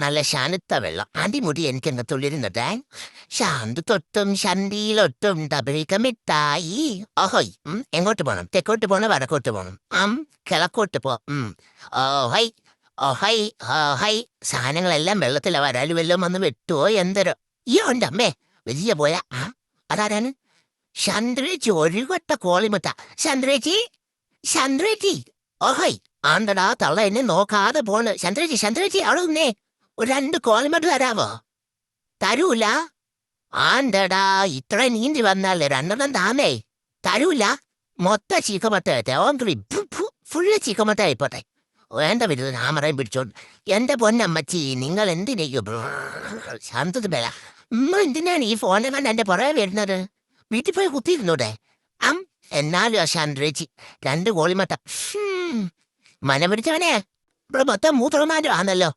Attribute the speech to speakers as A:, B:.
A: നല്ല ശാന്ത വെള്ളം അടിമുടി എനിക്കങ്ങ് തുള്ളിരുന്നതേ. ശാന്ത് തൊട്ടും ശന്തിയിലൊട്ടും ഡബിളിക്ക മിഠായി. ഓഹോയ്. എങ്ങോട്ട് പോണം? തെക്കോട്ട് പോണോ വടക്കോട്ട് പോണം? കിഴക്കോട്ട് പോ. ഓഹൈ ഓഹൈ ഓഹൈ. സാധനങ്ങളെല്ലാം വെള്ളത്തില വരാല് വല്ലതും വന്ന് വെട്ടുവോ എന്തരോ. ഈ ഉണ്ട് അമ്മേ. വലിയ പോയ അതാരാണ്? ചന്ദ്രേച്ചി ഒരു കൊട്ട കോളിമുട്ട. ചന്ദ്രേച്ചി ചന്ദ്രേച്ചി. ഓഹോയ്. ആണ്ടടാ തള്ള എന്നെ നോക്കാതെ പോണ്. ചന്ദ്രേച്ചി അവിടെ നിന്നേ. ഒരു 2 കോളിമുട്ട തരാവോ? തരൂല. ആണ്ടടാ ഇത്ര നീന്തി വന്നാലേ 2 താമേ. തരൂല. മൊത്ത ചീക്കമട്ട ഓങ്കിളി ഫുള്ള് ചീക്കമട്ട ആയിപ്പോട്ടെ. വേണ്ട വരുന്നത് നാമറയും പിടിച്ചോണ്ട്. എന്റെ പൊന്നമ്മച്ചി നിങ്ങൾ എന്തിനേക്കും ശാന്തത് ബല. എന്തിനാണ് ഈ ഫോണിൽ കണ്ട് എന്റെ പുറകെ വരുന്നത്? വീട്ടിൽ പോയി കുത്തിയിരുന്നൂടെ? എന്നാലും ആ ചന്ദ്രേച്ചി 2 കോളിമട്ട. മനം പിടിച്ചവനെ. ഇവിടെ മൊത്തം 3 ആണല്ലോ.